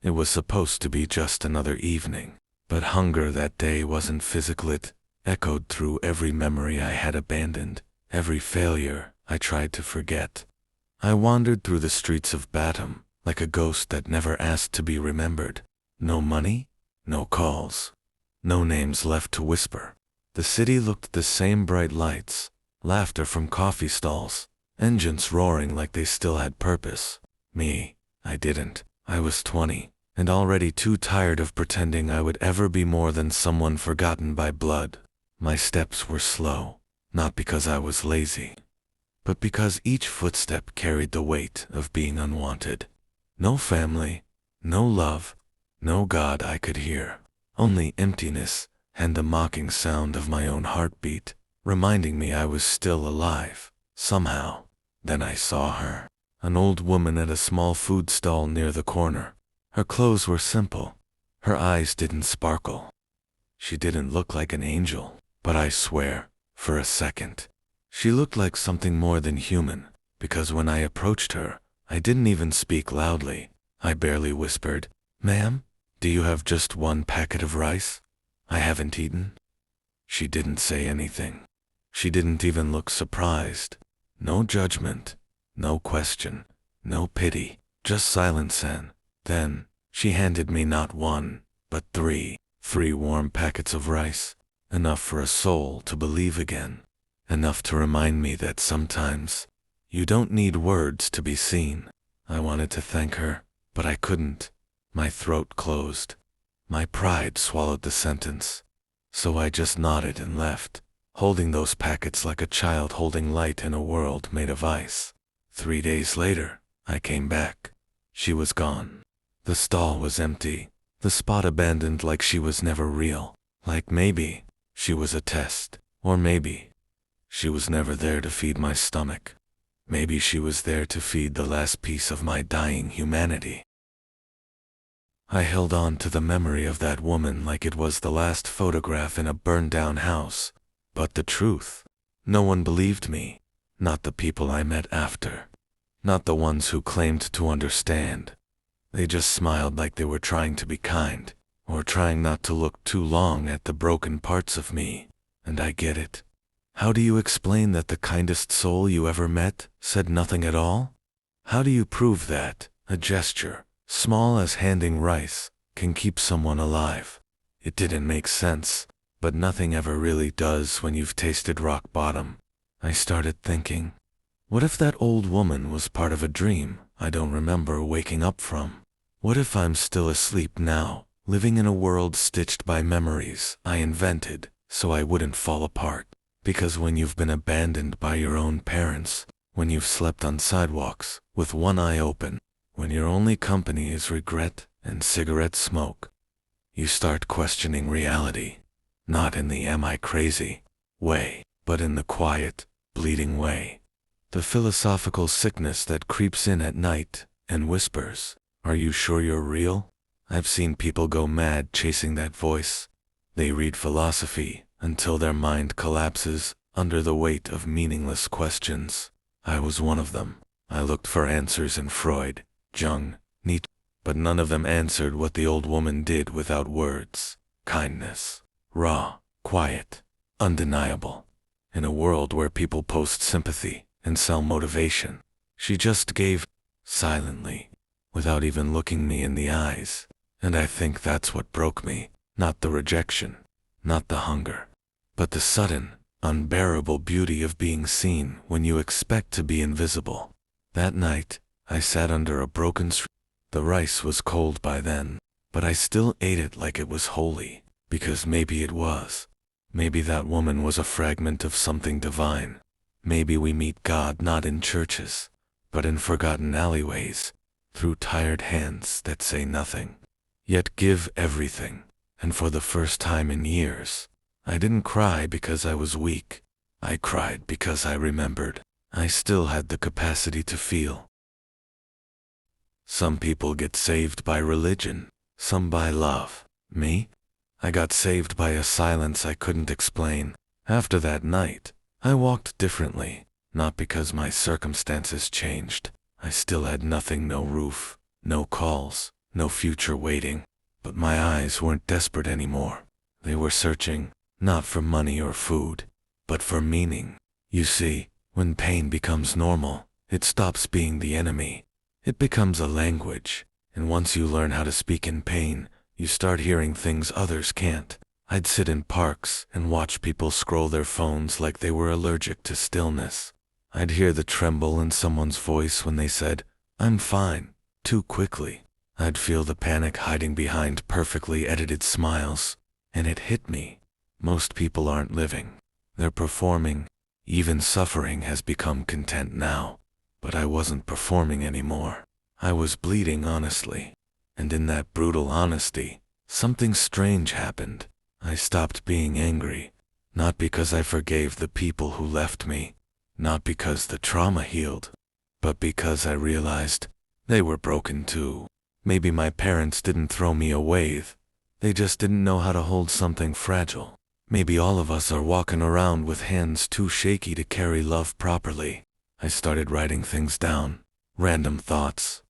It was supposed to be just another evening, but hunger that day wasn't physical. It echoed through every memory I had abandoned, every failure I tried to forget. I wandered through the streets of Batum, like a ghost that never asked to be remembered. No money, no calls, no names left to whisper. The city looked the same: bright lights, laughter from coffee stalls, engines roaring like they still had purpose. Me, I didn't. I was 20, and already too tired of pretending I would ever be more than someone forgotten by blood. My steps were slow, not because I was lazy, but because each footstep carried the weight of being unwanted. No family, no love, no God I could hear, only emptiness and the mocking sound of my own heartbeat, reminding me I was still alive, somehow. Then I saw her, an old woman at a small food stall near the corner. Her clothes were simple. Her eyes didn't sparkle. She didn't look like an angel, but I swear, for a second, she looked like something more than human, because when I approached her, I didn't even speak loudly. I barely whispered, "Ma'am, do you have just one packet of rice? I haven't eaten." She didn't say anything. She didn't even look surprised. No judgment, no question, no pity, just silence. And then she handed me not one, but three warm packets of rice, enough for a soul to believe again, enough to remind me that sometimes you don't need words to be seen. I wanted to thank her, but I couldn't. My throat closed. My pride swallowed the sentence. So I just nodded and left, holding those packets like a child holding light in a world made of ice. 3 days later, I came back. She was gone. The stall was empty, the spot abandoned, like she was never real. Like maybe she was a test, or maybe she was never there to feed my stomach. Maybe she was there to feed the last piece of my dying humanity. I held on to the memory of that woman like it was the last photograph in a burned-down house. But the truth, no one believed me. Not the people I met after. Not the ones who claimed to understand. They just smiled like they were trying to be kind, or trying not to look too long at the broken parts of me. And I get it. How do you explain that the kindest soul you ever met said nothing at all? How do you prove that a gesture, small as handing rice, can keep someone alive? It didn't make sense, but nothing ever really does when you've tasted rock bottom. I started thinking, what if that old woman was part of a dream I don't remember waking up from? What if I'm still asleep now, living in a world stitched by memories I invented so I wouldn't fall apart? Because when you've been abandoned by your own parents, when you've slept on sidewalks with one eye open, when your only company is regret and cigarette smoke, you start questioning reality. Not in the "am I crazy" way, but in the quiet, bleeding way. The philosophical sickness that creeps in at night and whispers, "Are you sure you're real?" I've seen people go mad chasing that voice. They read philosophy until their mind collapses under the weight of meaningless questions. I was one of them. I looked for answers in Freud, Jung, Nietzsche, but none of them answered what the old woman did without words. Kindness. Raw, quiet, undeniable. In a world where people post sympathy and sell motivation, she just gave, silently, without even looking me in the eyes. And I think that's what broke me. Not the rejection, not the hunger, but the sudden, unbearable beauty of being seen when you expect to be invisible. That night, I sat under a broken street. The rice was cold by then, but I still ate it like it was holy, because maybe it was. Maybe that woman was a fragment of something divine. Maybe we meet God not in churches, but in forgotten alleyways, through tired hands that say nothing, yet give everything. And for the first time in years, I didn't cry because I was weak. I cried because I remembered I still had the capacity to feel. Some people get saved by religion, some by love. Me? I got saved by a silence I couldn't explain. After that night, I walked differently, not because my circumstances changed. I still had nothing, no roof, no calls, no future waiting. But my eyes weren't desperate anymore. They were searching, not for money or food, but for meaning. You see, when pain becomes normal, it stops being the enemy. It becomes a language, and once you learn how to speak in pain, you start hearing things others can't. I'd sit in parks and watch people scroll their phones like they were allergic to stillness. I'd hear the tremble in someone's voice when they said, "I'm fine," too quickly. I'd feel the panic hiding behind perfectly edited smiles, and it hit me. Most people aren't living. They're performing. Even suffering has become content now. But I wasn't performing anymore. I was bleeding honestly. And in that brutal honesty, something strange happened. I stopped being angry. Not because I forgave the people who left me. Not because the trauma healed. But because I realized they were broken too. Maybe my parents didn't throw me away. They just didn't know how to hold something fragile. Maybe all of us are walking around with hands too shaky to carry love properly. I started writing things down. Random thoughts.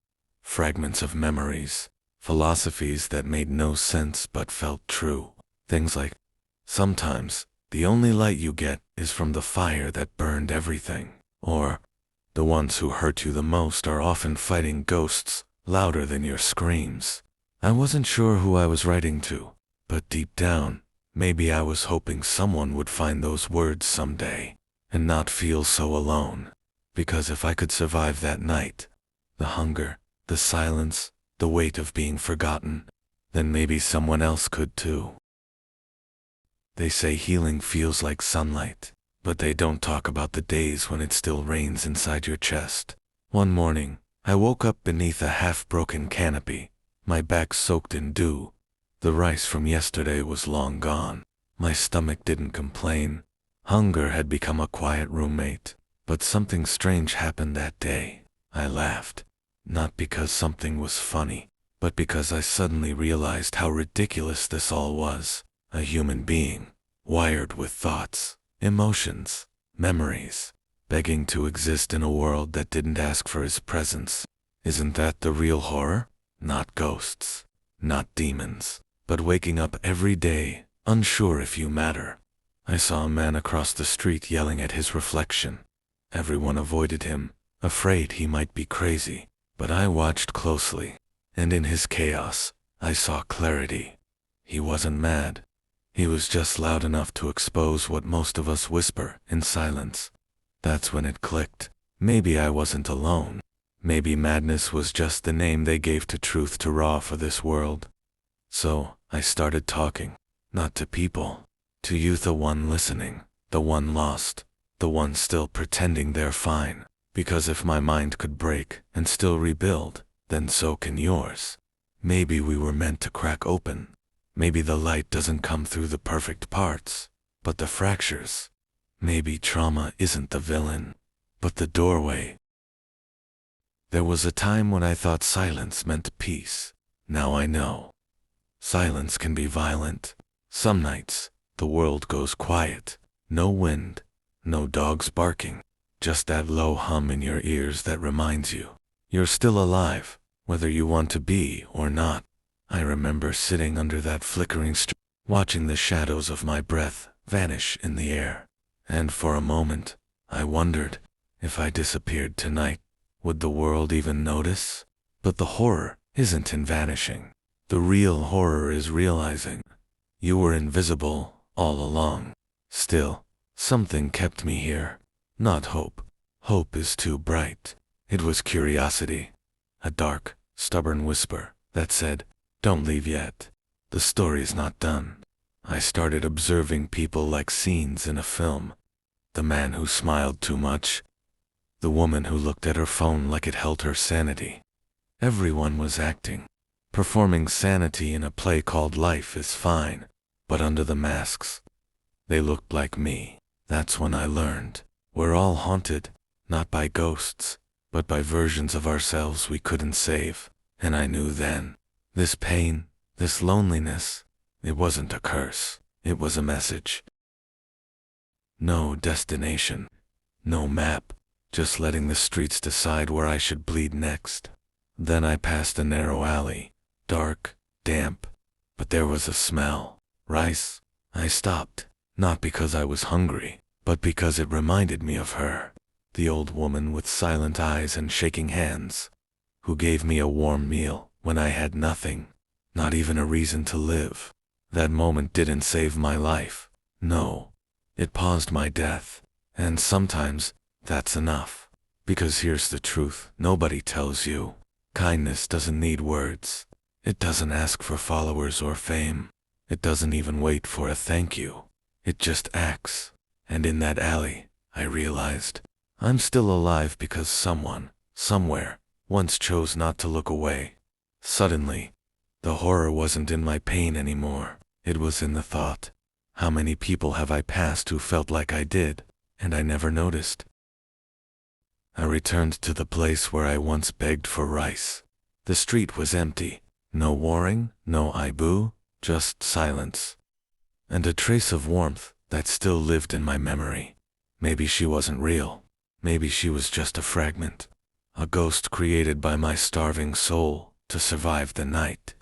Fragments of memories. Philosophies that made no sense but felt true. Things like, sometimes, the only light you get is from the fire that burned everything. Or, the ones who hurt you the most are often fighting ghosts, louder than your screams. I wasn't sure who I was writing to, but deep down, maybe I was hoping someone would find those words someday, and not feel so alone. Because if I could survive that night, the hunger, the silence, the weight of being forgotten, then maybe someone else could too. They say healing feels like sunlight, but they don't talk about the days when it still rains inside your chest. One morning, I woke up beneath a half-broken canopy, my back soaked in dew. The rice from yesterday was long gone. My stomach didn't complain. Hunger had become a quiet roommate. But something strange happened that day. I laughed. Not because something was funny, but because I suddenly realized how ridiculous this all was. A human being, wired with thoughts, emotions, memories, begging to exist in a world that didn't ask for his presence. Isn't that the real horror? Not ghosts, not demons, but waking up every day, unsure if you matter. I saw a man across the street yelling at his reflection. Everyone avoided him, afraid he might be crazy, but I watched closely, and in his chaos, I saw clarity. He wasn't mad. He was just loud enough to expose what most of us whisper in silence. That's when it clicked. Maybe I wasn't alone. Maybe madness was just the name they gave to truth too raw for this world. So, I started talking, not to people, to you, the one listening, the one lost, the one still pretending they're fine. Because if my mind could break and still rebuild, then so can yours. Maybe we were meant to crack open. Maybe the light doesn't come through the perfect parts, but the fractures. Maybe trauma isn't the villain, but the doorway. There was a time when I thought silence meant peace. Now I know. Silence can be violent. Some nights, the world goes quiet. No wind, no dogs barking. Just that low hum in your ears that reminds you you're still alive, whether you want to be or not. I remember sitting under that flickering street, watching the shadows of my breath vanish in the air. And for a moment, I wondered, if I disappeared tonight, would the world even notice? But the horror isn't in vanishing. The real horror is realizing you were invisible all along. Still, something kept me here. Not hope. Hope is too bright. It was curiosity. A dark, stubborn whisper that said, "Don't leave yet. The story's not done." I started observing people like scenes in a film. The man who smiled too much. The woman who looked at her phone like it held her sanity. Everyone was acting. Performing sanity in a play called Life is fine. But under the masks, they looked like me. That's when I learned. We're all haunted, not by ghosts, but by versions of ourselves we couldn't save. And I knew then, this pain, this loneliness, it wasn't a curse, it was a message. No destination, no map, just letting the streets decide where I should bleed next. Then I passed a narrow alley, dark, damp, but there was a smell. Rice. I stopped, not because I was hungry, but because it reminded me of her, the old woman with silent eyes and shaking hands, who gave me a warm meal when I had nothing, not even a reason to live. That moment didn't save my life. No, it paused my death. And sometimes, that's enough. Because here's the truth nobody tells you. Kindness doesn't need words. It doesn't ask for followers or fame. It doesn't even wait for a thank you. It just acts. And in that alley, I realized, I'm still alive because someone, somewhere, once chose not to look away. Suddenly, the horror wasn't in my pain anymore. It was in the thought, how many people have I passed who felt like I did, and I never noticed? I returned to the place where I once begged for rice. The street was empty. No warring, no Ibu, just silence. And a trace of warmth that still lived in my memory. Maybe she wasn't real. Maybe she was just a fragment. A ghost created by my starving soul to survive the night.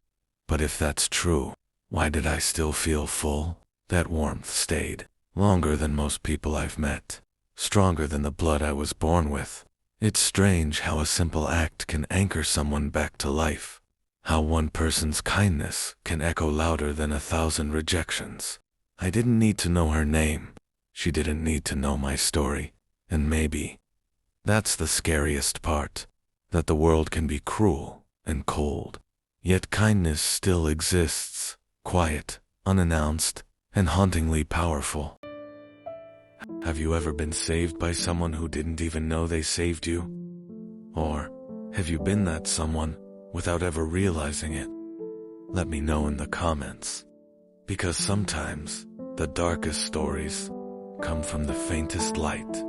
But if that's true, why did I still feel full? That warmth stayed longer than most people I've met, stronger than the blood I was born with. It's strange how a simple act can anchor someone back to life, how one person's kindness can echo louder than 1,000 rejections. I didn't need to know her name. She didn't need to know my story. And maybe that's the scariest part, that the world can be cruel and cold, yet kindness still exists, quiet, unannounced, and hauntingly powerful. Have you ever been saved by someone who didn't even know they saved you? Or have you been that someone without ever realizing it? Let me know in the comments. Because sometimes the darkest stories come from the faintest light.